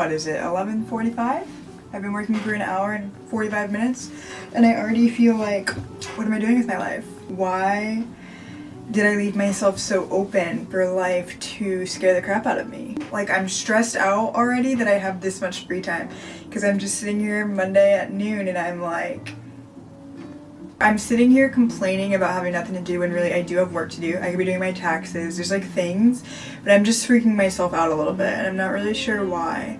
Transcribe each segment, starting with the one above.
what is it, 11:45? I've been working for an hour and 45 minutes and I already feel like, what am I doing with my life? Why did I leave myself so open for life to scare the crap out of me? Like, I'm stressed out already that I have this much free time because I'm just sitting here Monday at noon and I'm like, I'm sitting here complaining about having nothing to do when really I do have work to do. I could be doing my taxes, there's like things, but I'm just freaking myself out a little bit and I'm not really sure why.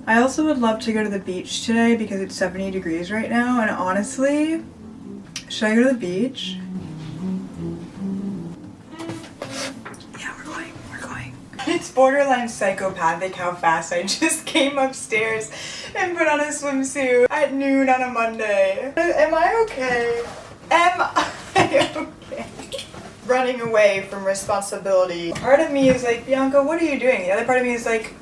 I also would love to go to the beach today because it's 70 degrees right now and honestly, should I go to the beach? Yeah, we're going. It's borderline psychopathic how fast I just came upstairs and put on a swimsuit at noon on a Monday. Am I okay? Am I okay? Running away from responsibility. Part of me is like, Bianca, what are you doing? The other part of me is like,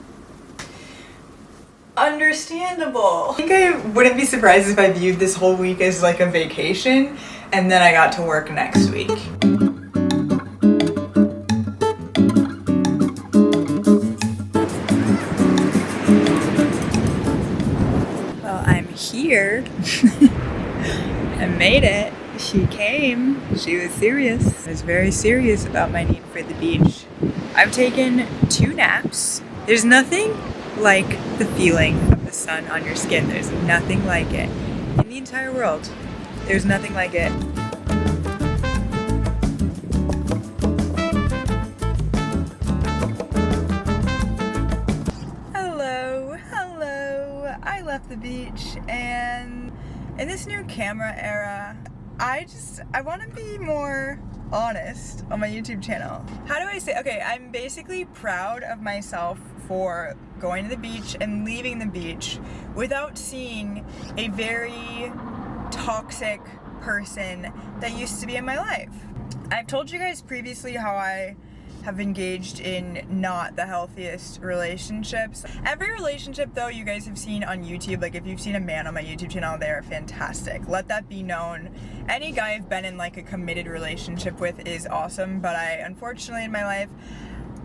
understandable. I think I wouldn't be surprised if I viewed this whole week as like a vacation and then I got to work next week. Well, I'm here. I made it. She came. She was serious. I was very serious about my need for the beach. I've taken 2 naps. There's nothing like the feeling of the sun on your skin. There's nothing like it. In the entire world, there's nothing like it. Hello. I left the beach and in this new camera era, I want to be more honest on my YouTube channel. How do I say? Okay, I'm basically proud of myself for going to the beach and leaving the beach without seeing a very toxic person that used to be in my life. I've told you guys previously how I have engaged in not the healthiest relationships. Every relationship though you guys have seen on YouTube, like if you've seen a man on my YouTube channel, they're fantastic. Let that be known. Any guy I've been in like a committed relationship with is awesome, but I unfortunately in my life,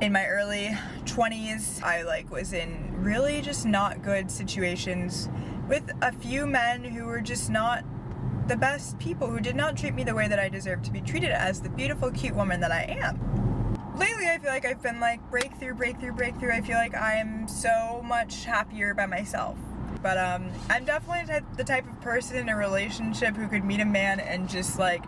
in my early 20s, I like was in really just not good situations with a few men who were just not the best people, who did not treat me the way that I deserve to be treated as the beautiful, cute woman that I am. Lately, I feel like I've been like breakthrough. I feel like I am so much happier by myself. But I'm definitely the type of person in a relationship who could meet a man and just like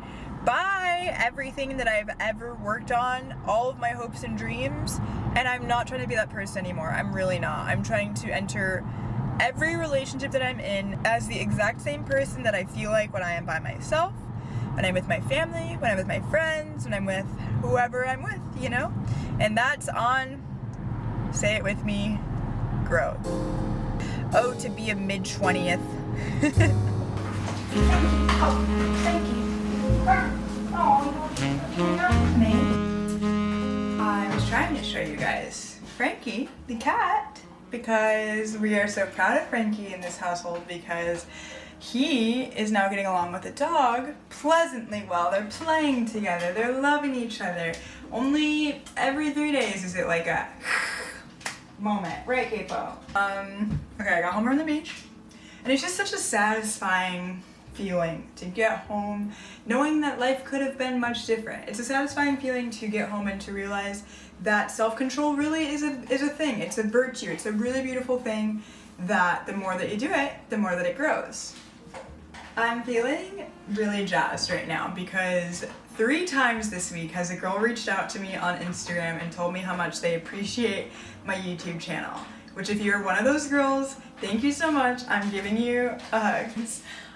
buy everything that I've ever worked on, all of my hopes and dreams, and I'm not trying to be that person anymore. I'm really not. I'm trying to enter every relationship that I'm in as the exact same person that I feel like when I am by myself, when I'm with my family, when I'm with my friends, when I'm with whoever I'm with, you know? And that's on, say it with me, growth. Oh, to be a mid-20th. Oh, thank you. I was trying to show you guys Frankie, the cat, because we are so proud of Frankie in this household because he is now getting along with the dog pleasantly well. They're playing together, they're loving each other. Only every 3 days is it like a moment, right, Capo? Okay, I got home from the beach, and it's just such a satisfying feeling to get home knowing that life could have been much different. It's a satisfying feeling to get home and to realize that self-control really is a thing. It's a virtue. It's a really beautiful thing that the more that you do it, the more that it grows. I'm feeling really jazzed right now because 3 times this week has a girl reached out to me on Instagram and told me how much they appreciate my YouTube channel, which if you're one of those girls, thank you so much. I'm giving you a hug.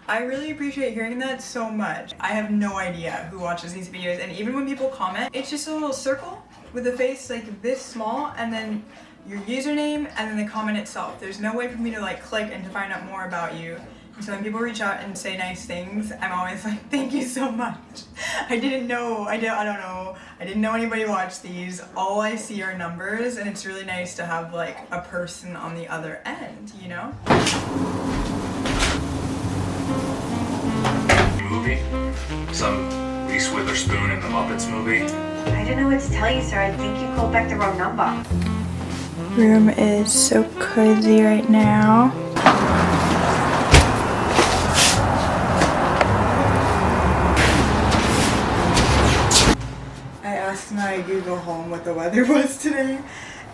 I really appreciate hearing that so much. I have no idea who watches these videos, and even when people comment, it's just a little circle with a face like this small and then your username and then the comment itself. There's no way for me to like click and to find out more about you. And so when people reach out and say nice things, I'm always like, thank you so much. I didn't know anybody watched these. All I see are numbers, and it's really nice to have like a person on the other end, you know? Movie? Some Reese Witherspoon in the Muppets movie? I don't know what to tell you, sir. I think you called back the wrong number. Room is so cozy right now. I asked my Google Home what the weather was today,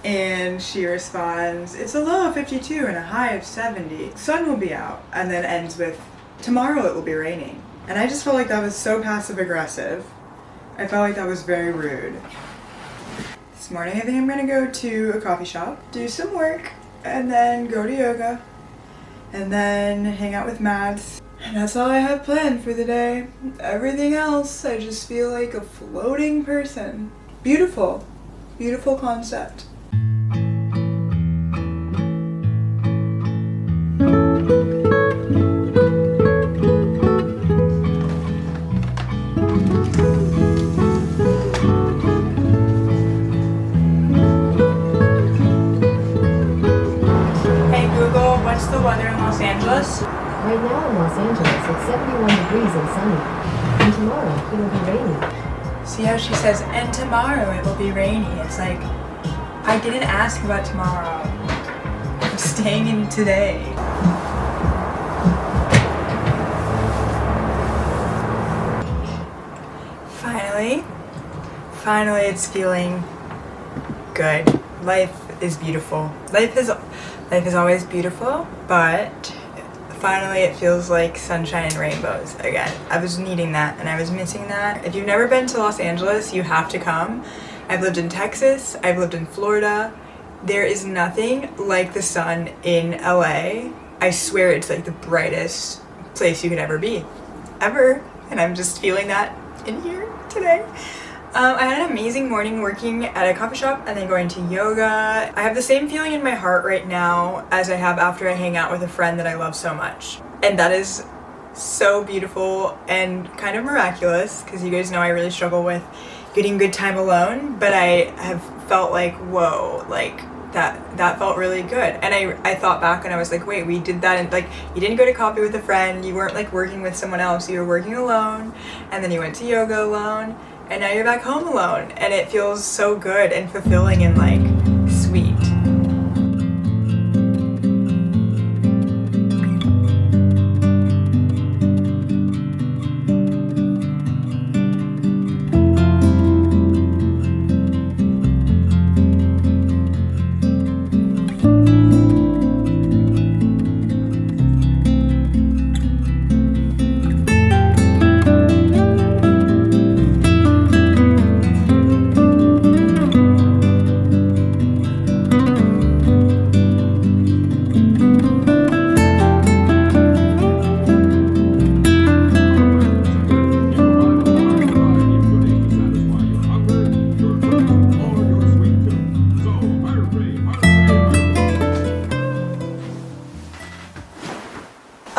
and she responds, it's a low of 52 and a high of 70. Sun will be out, and then ends with, tomorrow it will be raining. And I just felt like that was so passive aggressive. I felt like that was very rude. This morning I think I'm gonna go to a coffee shop, do some work, and then go to yoga, and then hang out with Mads. And that's all I have planned for the day. Everything else, I just feel like a floating person. Beautiful, beautiful concept. What's the weather in Los Angeles? Right now in Los Angeles, it's 71 degrees and sunny. And tomorrow, it will be rainy. See how she says, and tomorrow it will be rainy. It's like, I didn't ask about tomorrow. I'm staying in today. Finally it's feeling good. Life is beautiful. Life is always beautiful, but finally it feels like sunshine and rainbows again. I was needing that and I was missing that. If you've never been to Los Angeles, you have to come. I've lived in Texas, I've lived in Florida. There is nothing like the sun in LA. I swear it's like the brightest place you could ever be. Ever. And I'm just feeling that in here today. I had an amazing morning working at a coffee shop and then going to yoga. I have the same feeling in my heart right now as I have after I hang out with a friend that I love so much. And that is so beautiful and kind of miraculous, because you guys know I really struggle with getting good time alone, but I have felt like, whoa, like that felt really good. And I thought back and I was like, wait, we did that, and like, you didn't go to coffee with a friend, you weren't like working with someone else, you were working alone, and then you went to yoga alone, and now you're back home alone, and it feels so good and fulfilling and like sweet.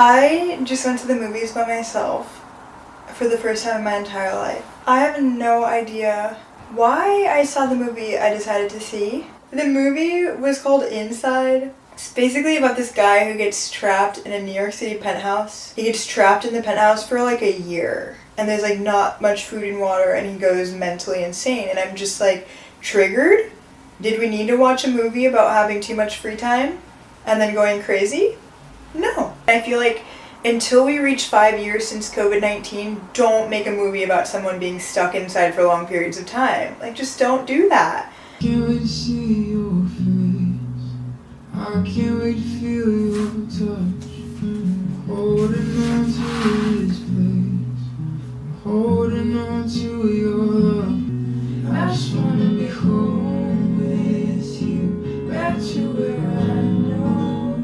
I just went to the movies by myself for the first time in my entire life. I have no idea why I saw the movie I decided to see. The movie was called Inside. It's basically about this guy who gets trapped in a New York City penthouse. He gets trapped in the penthouse for like a year, and there's like not much food and water, and he goes mentally insane. And I'm just like, triggered? Did we need to watch a movie about having too much free time and then going crazy? No. I feel like until we reach 5 years since COVID-19, don't make a movie about someone being stuck inside for long periods of time. Like, just don't do that. Can't wait to see your face. I can't wait to feel your touch. Holding on to this place. Holding on to your love. I just wanna be home with you. Back to where I know.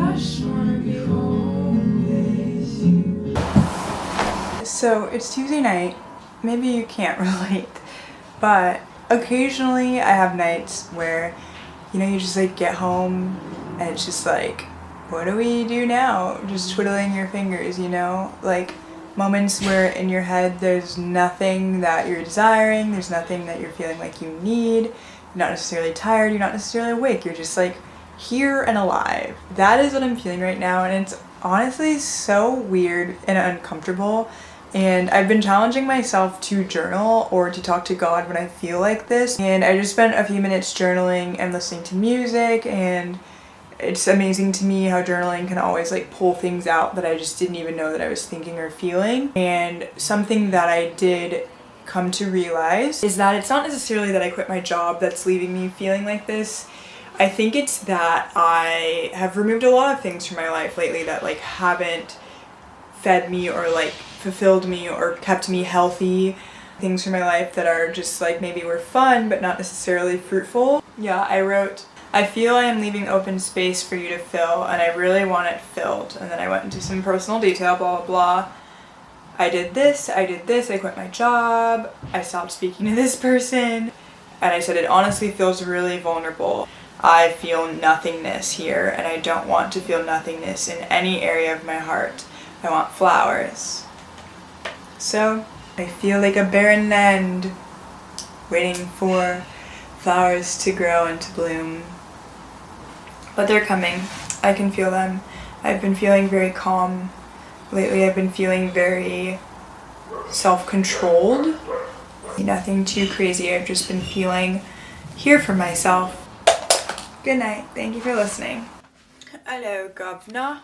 I just wanna be home with you. So it's Tuesday night. Maybe you can't relate, but occasionally I have nights where, you know, you just like get home and it's just like, what do we do now? Just twiddling your fingers, you know? Like moments where in your head there's nothing that you're desiring, there's nothing that you're feeling like you need, you're not necessarily tired, you're not necessarily awake, you're just like here and alive. That is what I'm feeling right now, and it's honestly so weird and uncomfortable And I've been challenging myself to journal or to talk to God when I feel like this. And I just spent a few minutes journaling and listening to music, and it's amazing to me how journaling can always like pull things out that I just didn't even know that I was thinking or feeling. And something that I did come to realize is that it's not necessarily that I quit my job that's leaving me feeling like this. I think it's that I have removed a lot of things from my life lately that like haven't fed me or like fulfilled me or kept me healthy. Things from my life that are just like maybe were fun but not necessarily fruitful. Yeah, I wrote, I feel I am leaving open space for you to fill, and I really want it filled. And then I went into some personal detail, blah blah blah. I did this, I quit my job, I stopped speaking to this person, and I said it honestly feels really vulnerable. I feel nothingness here, and I don't want to feel nothingness in any area of my heart. I want flowers. So I feel like a barren land waiting for flowers to grow and to bloom. But they're coming. I can feel them. I've been feeling very calm. Lately I've been feeling very self-controlled. Nothing too crazy. I've just been feeling here for myself. Good night. Thank you for listening. Hello, governor.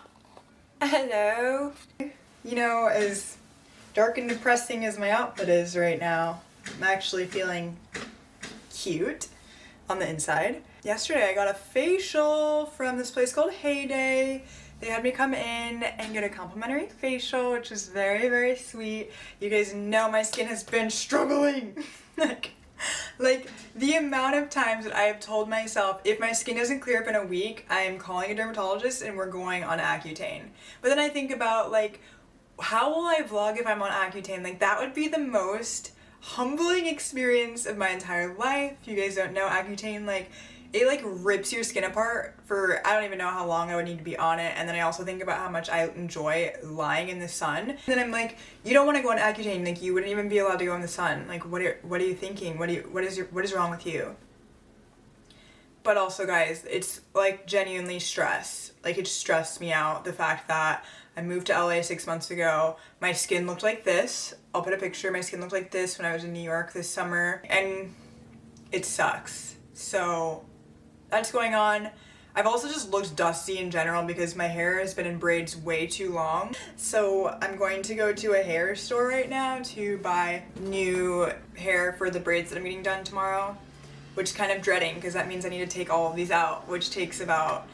Hello. You know, as dark and depressing as my outfit is right now, I'm actually feeling cute on the inside. Yesterday I got a facial from this place called Heyday. They had me come in and get a complimentary facial, which is very, very sweet. You guys know my skin has been struggling. like the amount of times that I have told myself, if my skin doesn't clear up in a week, I am calling a dermatologist and we're going on Accutane. But then I think about like, how will I vlog if I'm on Accutane? Like that would be the most humbling experience of my entire life. If you guys don't know, Accutane, like, it like rips your skin apart for, I don't even know how long I would need to be on it. And then I also think about how much I enjoy lying in the sun. And then I'm like, you don't want to go on Accutane, like you wouldn't even be allowed to go in the sun. Like what are you thinking? What is wrong with you? But also guys, it's like genuinely stress. Like it stressed me out, the fact that I moved to LA 6 months ago. My skin looked like this. I'll put a picture. My skin looked like this when I was in New York this summer, and it sucks. So that's going on. I've also just looked dusty in general because my hair has been in braids way too long. So I'm going to go to a hair store right now to buy new hair for the braids that I'm getting done tomorrow, which is kind of dreading because that means I need to take all of these out, which takes about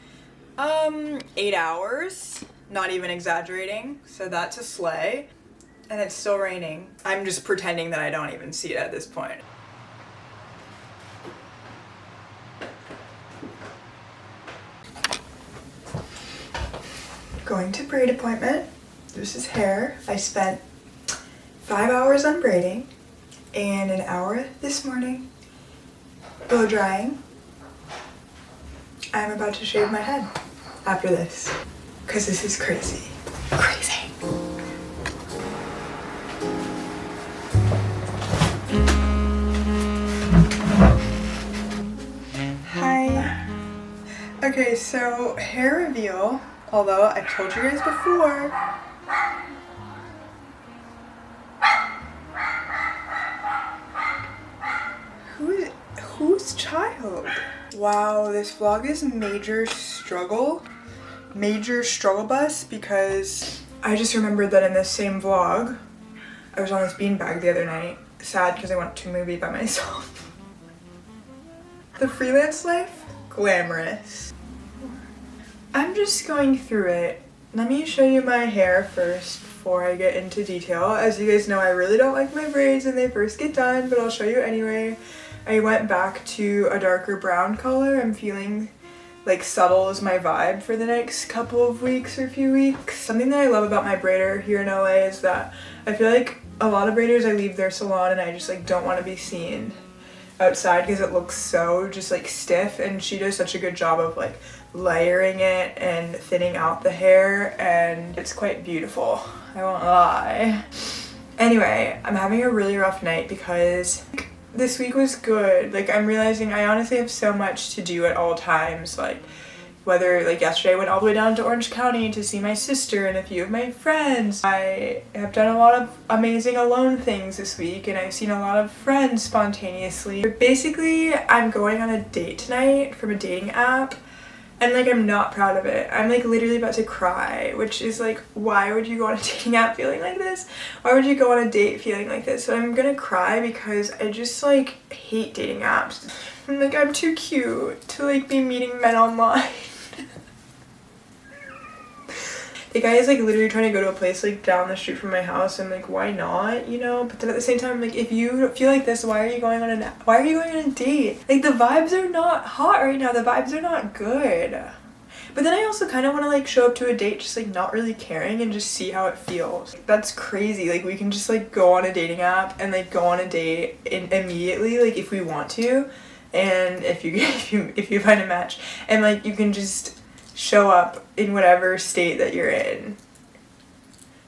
8 hours, not even exaggerating. So that's a sleigh, and it's still raining. I'm just pretending that I don't even see it at this point. Going to braid appointment. This is hair. I spent 5 hours on braiding and an hour this morning blow drying. I'm about to shave my head after this because this is crazy. Crazy. Hi. Okay, so hair reveal. Although I've told you guys before, whose child? Wow, this vlog is major struggle bus, because I just remembered that in this same vlog, I was on this beanbag the other night, sad because I went to a movie by myself. The freelance life, glamorous. I'm just going through it. Let me show you my hair first before I get into detail. As you guys know, I really don't like my braids when they first get done, but I'll show you anyway. I went back to a darker brown color. I'm feeling like subtle is my vibe for the next couple of weeks or few weeks. Something that I love about my braider here in LA is that I feel like a lot of braiders, I leave their salon and I just like don't want to be seen outside because it looks so just like stiff, and she does such a good job of like layering it and thinning out the hair, and it's quite beautiful, I won't lie. Anyway, I'm having a really rough night because this week was good. Like I'm realizing I honestly have so much to do at all times. Like Whether, like, yesterday I went all the way down to Orange County to see my sister and a few of my friends. I have done a lot of amazing alone things this week, and I've seen a lot of friends spontaneously. Basically, I'm going on a date tonight from a dating app, and, like, I'm not proud of it. I'm, like, literally about to cry, which is, like, why would you go on a dating app feeling like this? Why would you go on a date feeling like this? So I'm gonna cry because I just, like, hate dating apps. I'm like, I'm too cute to, like, be meeting men online. The guy is, like, literally trying to go to a place, like, down the street from my house, and, like, why not, you know? But then at the same time, like, if you feel like this, why are you going on a date? Like, the vibes are not hot right now. The vibes are not good. But then I also kind of want to, like, show up to a date just, like, not really caring and just see how it feels. That's crazy. Like, we can just, like, go on a dating app and, like, go on a date immediately, like, if we want to. And if you find a match, and, like, you can just show up in whatever state that you're in.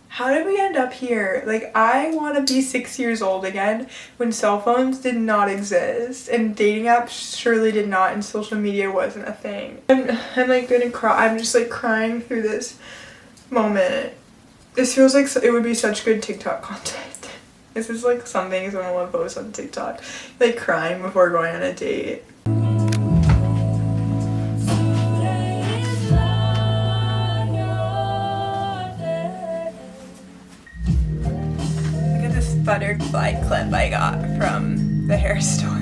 How did we end up here? Like, I want to be 6 years old again when cell phones did not exist and dating apps surely did not, and social media wasn't a thing. I'm like gonna cry. I'm just, like, crying through this moment. This feels like it would be such good TikTok content. This is, like, something someone will post on TikTok. Like, crying before going on a date. Butterfly clip I got from the hair store.